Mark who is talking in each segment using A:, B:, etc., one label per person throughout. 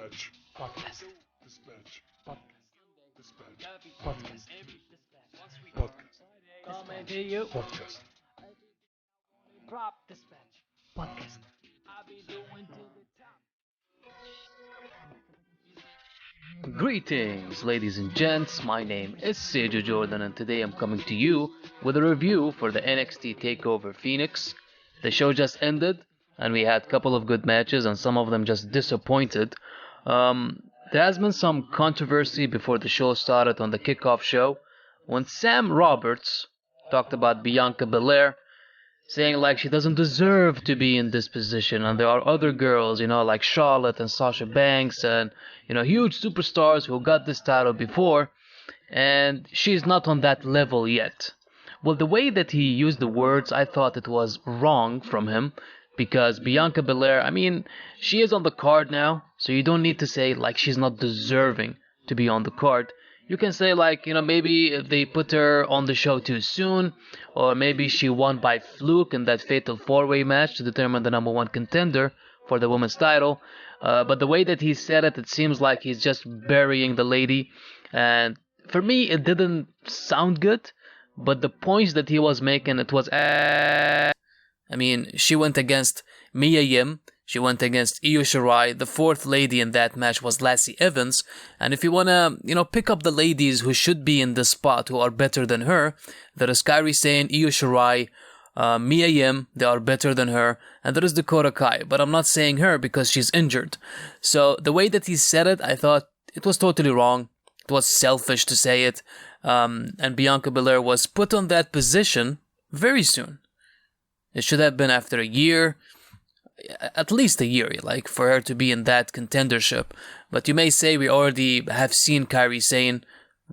A: Dispatch.
B: Podcast.
A: Dispatch.
B: Podcast.
A: Dispatch.
B: Podcast.
A: Podcast.
B: Coming to you.
A: Podcast.
B: Drop dispatch. Podcast. I'll be doing to the top.
C: Greetings, ladies and gents. My name is Sergio Jordann, and today I'm coming to you with a review for the Nxt Takeover Phoenix. The show just ended, and we had a couple of good matches, and some of them just disappointed. There has been some controversy before the show started on the kickoff show when Sam Roberts talked about Bianca Belair, saying like she doesn't deserve to be in this position, and there are other girls, like Charlotte and Sasha Banks, and huge superstars who got this title before, and she's not on that level yet. Well, the way that he used the words, I thought it was wrong from him, because Bianca Belair, she is on the card now, so you don't need to say like she's not deserving to be on the card. You can say like, maybe they put her on the show too soon, or maybe she won by fluke in that fatal four-way match to determine the number one contender for the women's title. But the way that he said it, it seems like he's just burying the lady. And for me, it didn't sound good. But the points that he was making, it was... she went against Mia Yim. She went against Io Shirai. The fourth lady in that match was Lacey Evans. And if you want to, pick up the ladies who should be in this spot, who are better than her, there is Kairi Sane, Io Shirai, Mia Yim, they are better than her. And there is Dakota Kai. But I'm not saying her because she's injured. So the way that he said it, I thought it was totally wrong. It was selfish to say it. And Bianca Belair was put on that position very soon. It should have been after a year. At least a year, like, for her to be in that contendership. But you may say we already have seen Kairi Sane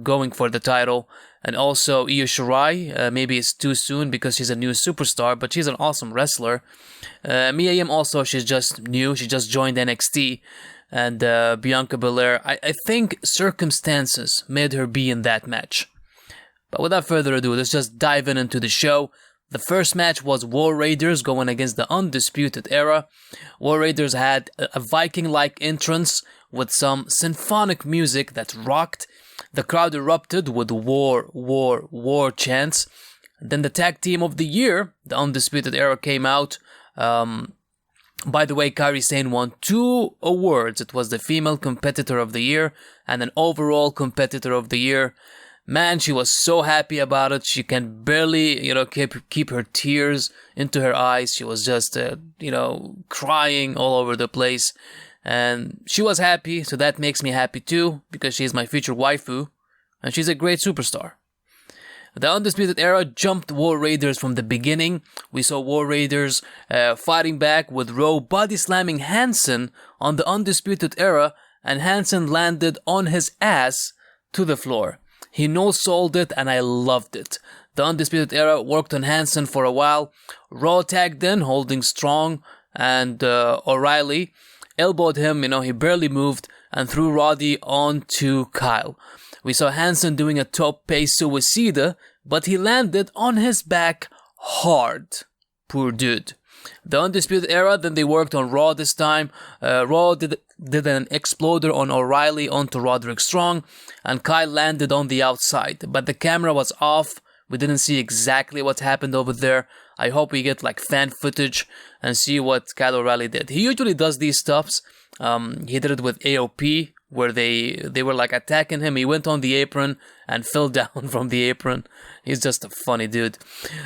C: going for the title. And also Io Shirai, maybe it's too soon because she's a new superstar, but she's an awesome wrestler. Mia Yim also, she's just new. She just joined NXT. And Bianca Belair, I think circumstances made her be in that match. But without further ado, let's just dive into the show. The first match was War Raiders going against the Undisputed Era. War Raiders had a Viking-like entrance with some symphonic music that rocked. The crowd erupted with war, war, war chants. Then the tag team of the year, the Undisputed Era, came out. By the way, Kairi Sane won 2 awards. It was the Female Competitor of the Year and an Overall Competitor of the Year. Man, she was so happy about it. She can barely, keep her tears into her eyes. She was just, crying all over the place. And she was happy, so that makes me happy too, because she's my future waifu, and she's a great superstar. The Undisputed Era jumped War Raiders from the beginning. We saw War Raiders fighting back with Rowe body slamming Hansen on the Undisputed Era, and Hansen landed on his ass to the floor. He no-sold it, and I loved it. The Undisputed Era worked on Hansen for a while. Raw tagged in, holding strong, and O'Reilly elbowed him, he barely moved, and threw Roddy onto Kyle. We saw Hansen doing a tope suicida, but he landed on his back hard. Poor dude. The Undisputed Era, then they worked on Raw this time. Raw did an exploder on O'Reilly onto Roderick Strong, and Kyle landed on the outside. But the camera was off. We didn't see exactly what happened over there. I hope we get like fan footage and see what Kyle O'Reilly did. He usually does these stuffs. He did it with AOP, where they were like attacking him. He went on the apron and fell down from the apron. He's just a funny dude.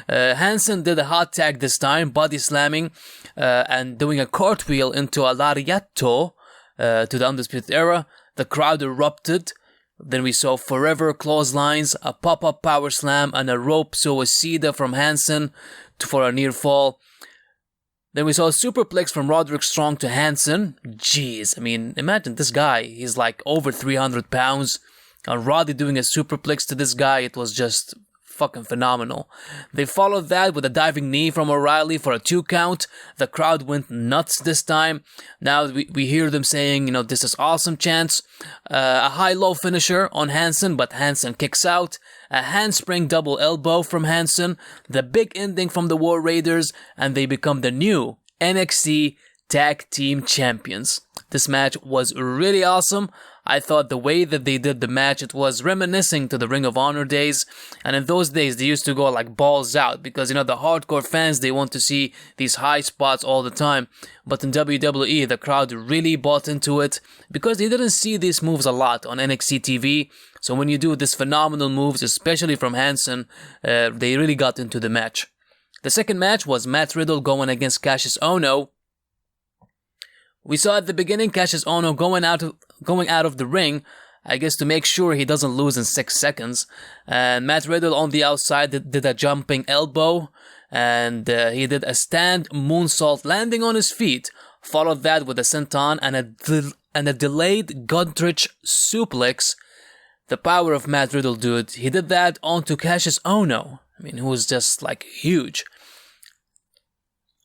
C: Hansen did a hot tag this time, body slamming and doing a cartwheel into a lariato to the Undisputed Era. The crowd erupted. Then we saw forever clotheslines, a pop-up power slam, and a rope suicida from Hansen for a near fall. Then we saw a superplex from Roderick Strong to Hansen. Jeez, imagine this guy. He's like over 300 pounds. And Roddy doing a superplex to this guy, it was just fucking phenomenal. They followed that with a diving knee from O'Reilly for a 2 count. The crowd went nuts this time. Now we hear them saying, this is awesome chants. A high-low finisher on Hansen, but Hansen kicks out. A handspring double elbow from Hansen. The big ending from the War Raiders, and they become the new NXT Tag Team Champions. This match was really awesome. I thought the way that they did the match, it was reminiscing to the Ring of Honor days. And in those days, they used to go like balls out because, the hardcore fans, they want to see these high spots all the time. But in WWE, the crowd really bought into it because they didn't see these moves a lot on NXT TV. So when you do these phenomenal moves, especially from Hansen, they really got into the match. The second match was Matt Riddle going against Cassius Ohno. We saw at the beginning Cassius Ohno going out of the ring, I guess to make sure he doesn't lose in 6 seconds. And Matt Riddle on the outside did a jumping elbow, and he did a stand moonsault landing on his feet. Followed that with a senton and a delayed Godrich suplex. The power of Matt Riddle, dude. He did that onto Cassius Ohno. Who was just like huge.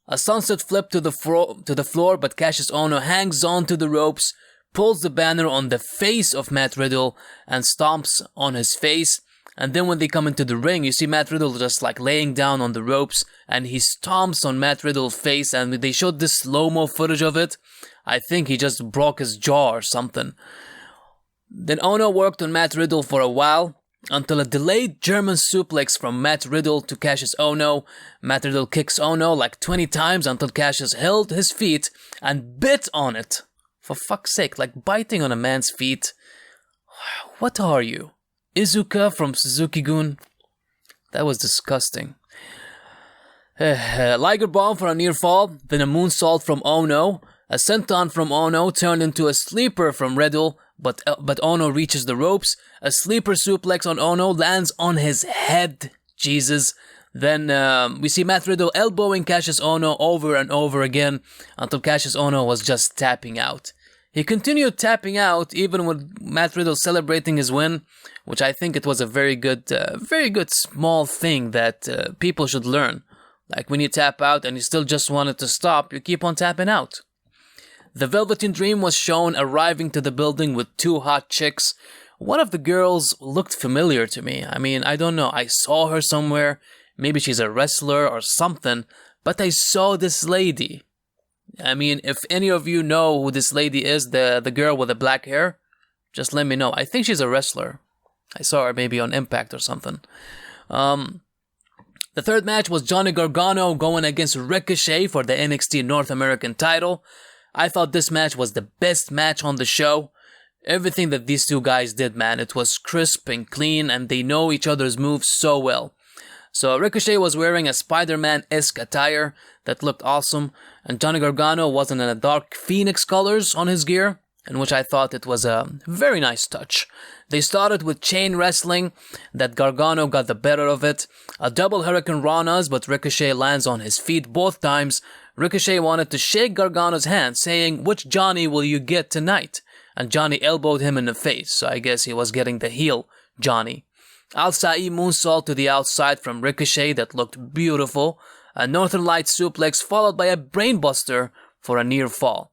C: A sunset flip to the floor, but Cassius Ohno hangs on to the ropes, pulls the banner on the face of Matt Riddle, and stomps on his face. And then when they come into the ring, you see Matt Riddle just like laying down on the ropes, and he stomps on Matt Riddle's face, and they showed this slow-mo footage of it. I think he just broke his jaw or something. Then Ohno worked on Matt Riddle for a while, until a delayed German suplex from Matt Riddle to Cassius Ohno. Matt Riddle kicks Ohno like 20 times until Cassius held his feet and bit on it. For fuck's sake, like biting on a man's feet. What are you? Izuka from Suzuki-gun? That was disgusting. Liger bomb for a near fall, then a moonsault from Ohno. A senton from Ohno turned into a sleeper from Riddle, but Ohno reaches the ropes. A sleeper suplex on Ohno lands on his head. Jesus. Then we see Matt Riddle elbowing Cassius Ohno over and over again until Cassius Ohno was just tapping out. He continued tapping out even with Matt Riddle celebrating his win, which I think it was a very good small thing that people should learn. Like when you tap out and you still just want it to stop, you keep on tapping out. The Velveteen Dream was shown arriving to the building with 2 hot chicks. One of the girls looked familiar to me. I don't know. I saw her somewhere. Maybe she's a wrestler or something. But I saw this lady. If any of you know who this lady is, the girl with the black hair, just let me know. I think she's a wrestler. I saw her maybe on Impact or something. The third match was Johnny Gargano going against Ricochet for the NXT North American title. I thought this match was the best match on the show. Everything that these two guys did, man, it was crisp and clean, and they know each other's moves so well. So Ricochet was wearing a Spider-Man-esque attire that looked awesome, and Johnny Gargano wasn't in a dark phoenix colors on his gear, in which I thought it was a very nice touch. They started with chain wrestling, that Gargano got the better of it. A double Hurricane Ranas, but Ricochet lands on his feet both times. Ricochet wanted to shake Gargano's hand, saying, "Which Johnny will you get tonight?" And Johnny elbowed him in the face, so I guess he was getting the heel Johnny. Al-Sa'i moonsault to the outside from Ricochet that looked beautiful. A Northern Light suplex followed by a brainbuster for a near fall.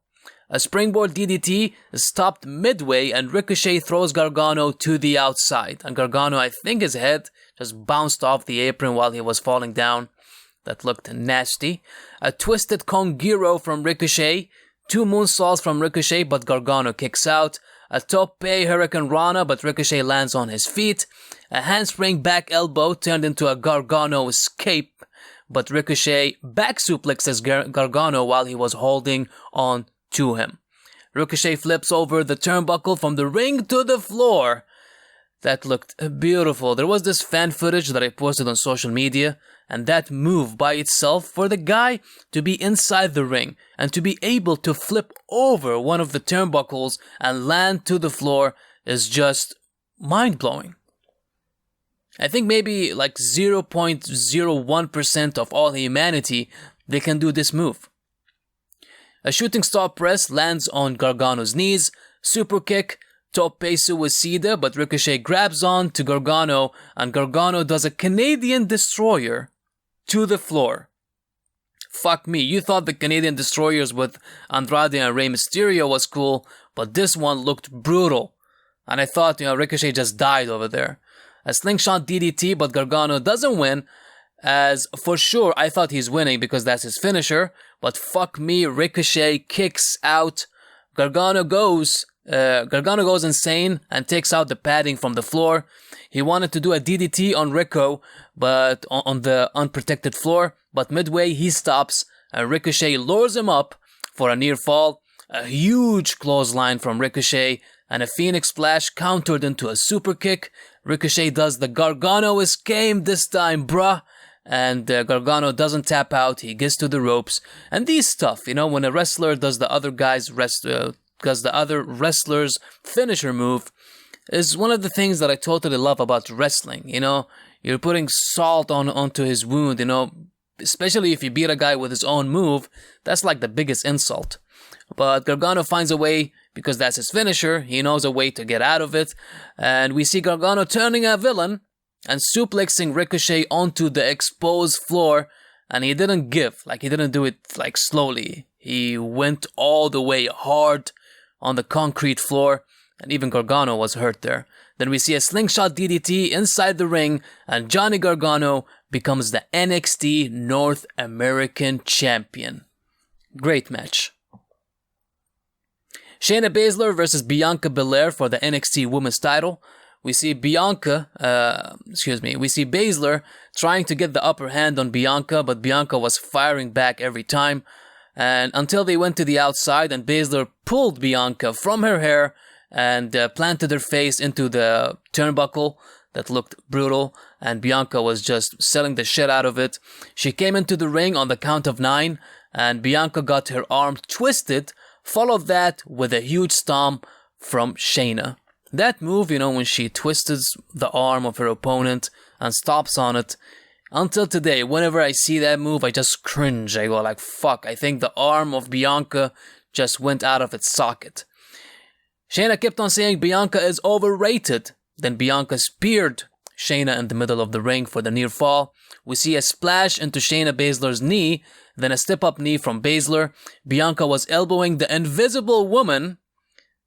C: A springboard DDT is stopped midway and Ricochet throws Gargano to the outside. And Gargano, I think his head just bounced off the apron while he was falling down. That looked nasty. A twisted Kongiro from Ricochet. 2 moonsaults from Ricochet, but Gargano kicks out. A tope Hurricane Rana, but Ricochet lands on his feet. A handspring back elbow turned into a Gargano escape, but Ricochet back suplexes Gargano while he was holding on to him. Ricochet flips over the turnbuckle from the ring to the floor. That looked beautiful. There was this fan footage that I posted on social media, and that move by itself for the guy to be inside the ring and to be able to flip over one of the turnbuckles and land to the floor is just mind-blowing. I think maybe like 0.01% of all humanity, they can do this move. A shooting star press lands on Gargano's knees, super kick, tope suicida, but Ricochet grabs on to Gargano, and Gargano does a Canadian Destroyer to the floor. Fuck me, you thought the Canadian Destroyers with Andrade and Rey Mysterio was cool, but this one looked brutal. And I thought, Ricochet just died over there. A slingshot DDT, but Gargano doesn't win, as for sure I thought he's winning because that's his finisher, but fuck me, Ricochet kicks out Gargano goes insane and takes out the padding from the floor. He wanted to do a DDT on Rico, but on the unprotected floor, but midway he stops and Ricochet lures him up for a near fall. A huge clothesline from Ricochet and a Phoenix Splash countered into a super kick. Ricochet does the Gargano escape this time, bruh. And Gargano doesn't tap out. He gets to the ropes. And these stuff, when a wrestler does the other wrestler's finisher move, is one of the things that I totally love about wrestling. You're putting salt onto his wound. Especially if you beat a guy with his own move, that's like the biggest insult. But Gargano finds a way, because that's his finisher. He knows a way to get out of it. And we see Gargano turning a villain and suplexing Ricochet onto the exposed floor. And he didn't give. He didn't do it slowly. He went all the way hard on the concrete floor. And even Gargano was hurt there. Then we see a slingshot DDT inside the ring. And Johnny Gargano becomes the NXT North American Champion. Great match. Shayna Baszler versus Bianca Belair for the NXT Women's title. We see Baszler trying to get the upper hand on Bianca, but Bianca was firing back every time. And until they went to the outside and Baszler pulled Bianca from her hair and planted her face into the turnbuckle that looked brutal, and Bianca was just selling the shit out of it. She came into the ring on the count of 9, and Bianca got her arm twisted, followed that with a huge stomp from Shayna. That move, when she twists the arm of her opponent and stomps on it, until today, whenever I see that move, I just cringe. I go fuck, I think the arm of Bianca just went out of its socket. Shayna kept on saying Bianca is overrated. Then Bianca speared Shayna in the middle of the ring for the near fall. We see a splash into Shayna Baszler's knee, then a step-up knee from Baszler. Bianca was elbowing the Invisible Woman.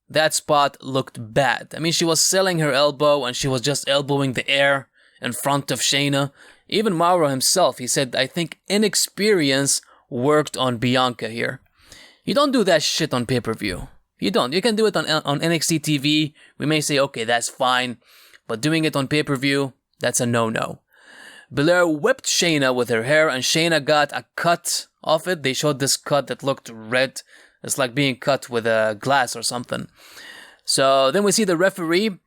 C: That spot looked bad. She was selling her elbow and she was just elbowing the air in front of Shayna. Even Mauro himself, he said, I think inexperience worked on Bianca here. You don't do that shit on pay-per-view. You don't. You can do it on NXT TV. We may say, okay, that's fine. But doing it on pay-per-view, that's a no-no. Belair whipped Shayna with her hair, and Shayna got a cut off it. They showed this cut that looked red. It's like being cut with a glass or something. So then we see the referee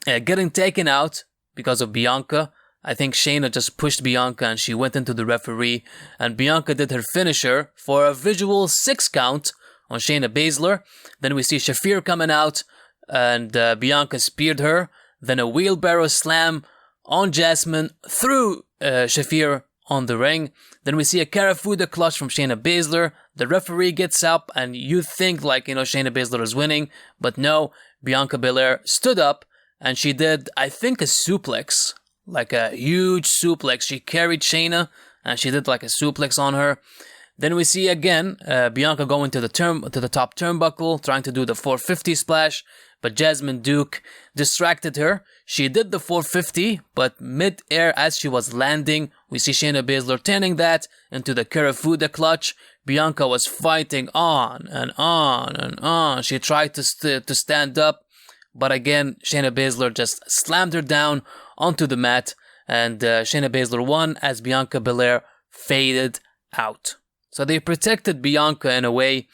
C: getting taken out because of Bianca. I think Shayna just pushed Bianca and she went into the referee. And Bianca did her finisher for a visual 6 count on Shayna Baszler. Then we see Shafir coming out and Bianca speared her. Then a wheelbarrow slam on Jasmine through Shafir on the ring. Then we see a Karafuda clutch from Shayna Baszler. The referee gets up and you think Shayna Baszler is winning. But no, Bianca Belair stood up and she did, I think, a suplex. Like a huge suplex. She carried Shayna and she did like a suplex on her. Then we see again Bianca going to the top turnbuckle, trying to do the 450 splash, but Jasmine Duke distracted her. She did the 450, but mid-air as she was landing, we see Shayna Baszler turning that into the Karafuda clutch. Bianca was fighting on and on and on. She tried to stand up, but again, Shayna Baszler just slammed her down onto the mat, and Shayna Baszler won as Bianca Belair faded out. So they protected Bianca in a way,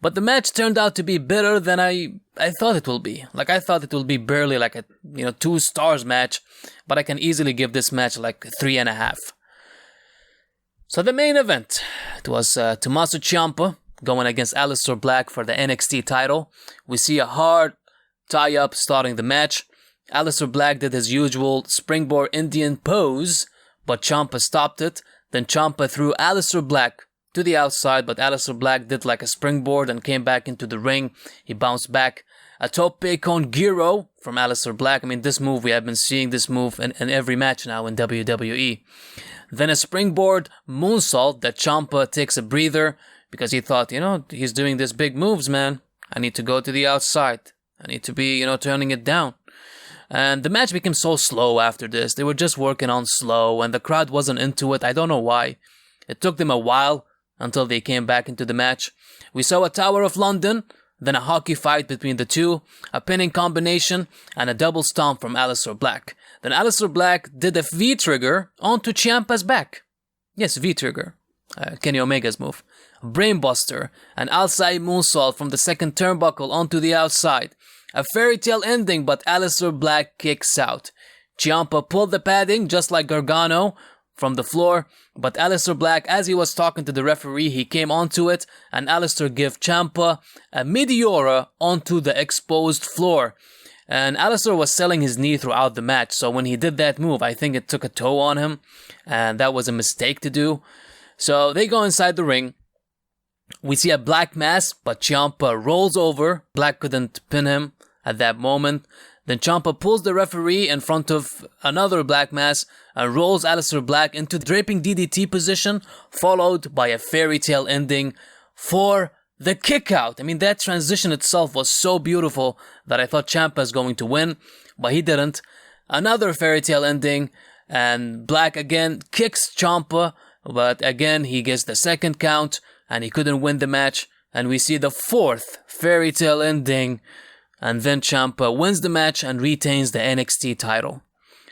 C: but the match turned out to be better than I thought it will be. I thought it will be barely like a 2 stars match, but I can easily give this match 3.5. So the main event, it was Tommaso Ciampa going against Aleister Black for the NXT title. We see a hard tie-up starting the match. Aleister Black did his usual springboard Indian pose, but Ciampa stopped it. Then Ciampa threw Aleister Black to the outside, but Aleister Black did like a springboard and came back into the ring. He bounced back. A tope con gyro from Aleister Black. This move, we have been seeing this move in every match now in WWE. Then a springboard moonsault that Ciampa takes a breather because he thought, he's doing these big moves, man. I need to go to the outside. I need to be, turning it down. And the match became so slow after this. They were just working on slow and the crowd wasn't into it. I don't know why. It took them a while until they came back into the match. We saw a Tower of London then a hockey fight between the two, a pinning combination, and a double stomp from Aleister Black. Then Aleister Black did a V-trigger onto Ciampa's back. Yes, V-trigger. Kenny Omega's move. Brainbuster, an outside moonsault from the second turnbuckle onto the outside. A fairy tale ending, but Aleister Black kicks out. Ciampa pulled the padding, just like Gargano, from the floor, but Aleister Black, as he was talking to the referee, he came onto it, and Aleister gave Ciampa a Meteora onto the exposed floor. And Aleister was selling his knee throughout the match, so when he did that move, I think it took a toe on him, and that was a mistake to do. So they go inside the ring. We see a Black mass, but Ciampa rolls over. Black couldn't pin him at that moment. Then Ciampa pulls the referee in front of another Black mass and rolls Aleister Black into the draping DDT position, followed by a fairy tale ending for the kick out. I mean, that transition itself was so beautiful that I thought Ciampa was going to win, but he didn't. Another fairy tale ending, and Black again kicks Ciampa, but again he gets the second count, and he couldn't win the match. And we see the fourth fairy tale ending, and then Ciampa wins the match and retains the NXT title.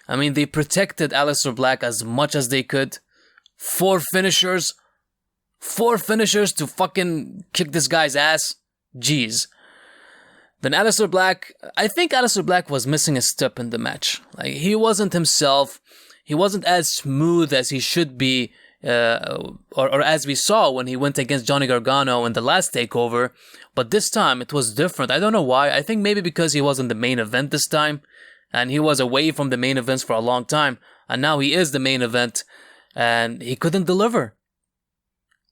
C: I mean, they protected Aleister Black as much as they could. Four finishers to fucking kick this guy's ass. Jeez. Then Aleister Black, I think Aleister Black was missing a step in the match. Like, he wasn't himself. He wasn't as smooth as he should be, or as we saw when he went against Johnny Gargano in the last takeover. But this time it was different. I don't know why. I think maybe because he was in the main event this time, and he was away from the main events for a long time, and now he is the main event, and he couldn't deliver.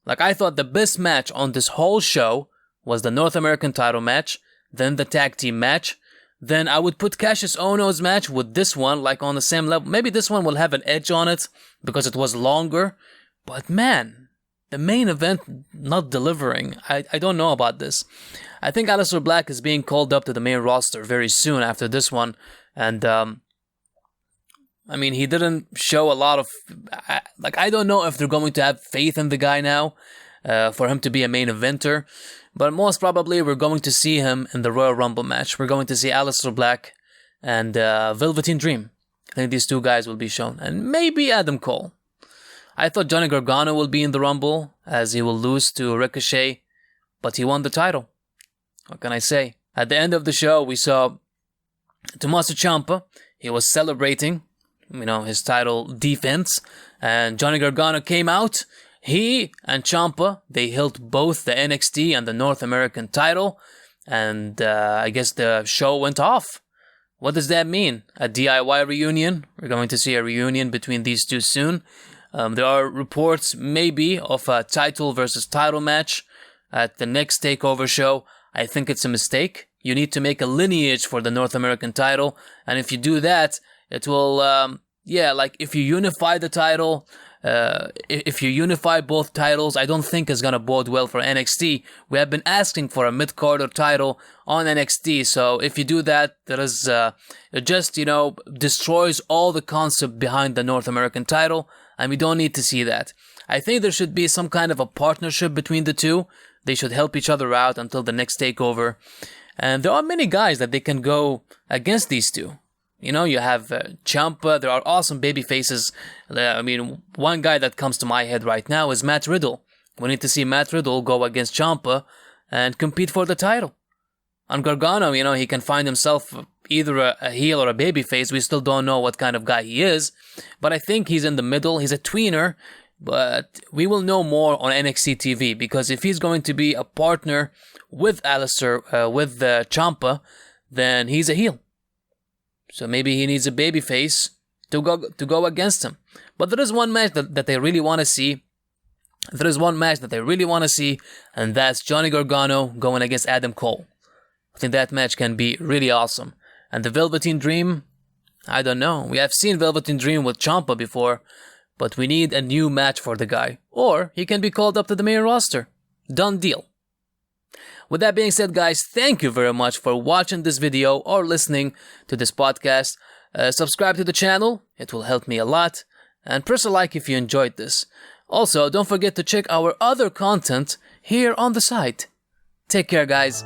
C: Like, I thought the best match on this whole show was the North American title match, then the tag team match, then I would put Cassius Ohno's match with this one, like, on the same level. Maybe this one will have an edge on it because it was longer, but man, the main event not delivering. I don't know about this. I think Aleister Black is being called up to the main roster very soon after this one, and I mean, he didn't show a lot of, I don't know if they're going to have faith in the guy now for him to be a main eventer, but most probably we're going to see him in the Royal Rumble match. We're going to see Aleister Black and Velveteen Dream. I think these two guys will be shown, and maybe Adam Cole. I thought Johnny Gargano will be in the Rumble, as he will lose to Ricochet, but he won the title. What can I say? At the end of the show, we saw Tommaso Ciampa. He was celebrating, his title defense, and Johnny Gargano came out. He and Ciampa, they held both the NXT and the North American title, and I guess the show went off. What does that mean? A DIY reunion? We're going to see a reunion between these two soon. There are reports maybe of a title versus title match at the Nxt Takeover show. I think it's a mistake. You need to make a lineage for the North American title, and if you do that, it will, if you unify the title, if you unify both titles, I don't think it's gonna bode well for NXT. We have been asking for a mid-carder title on NXT, so if you do that, there is, it just, destroys all the concept behind the North American title, and we don't need to see that. I think there should be some kind of a partnership between the two. They should help each other out until the next takeover. And there are many guys that they can go against these two. You have Ciampa. There are awesome baby faces. One guy that comes to my head right now is Matt Riddle. We need to see Matt Riddle go against Ciampa and compete for the title. On Gargano, he can find himself either a heel or a baby face. We still don't know what kind of guy he is. But I think he's in the middle. He's a tweener. But we will know more on NXT TV, because if he's going to be a partner with Ciampa, then he's a heel. So maybe he needs a babyface to go against him. But there is one match that they really want to see. There is one match that they really want to see, and that's Johnny Gargano going against Adam Cole. I think that match can be really awesome. And the Velveteen Dream, I don't know. We have seen Velveteen Dream with Ciampa before, but we need a new match for the guy. Or he can be called up to the main roster. Done deal. With that being said, guys, thank you very much for watching this video or listening to this podcast. Subscribe to the channel. It will help me a lot. And press a like if you enjoyed this. Also, don't forget to check our other content here on the site. Take care, guys.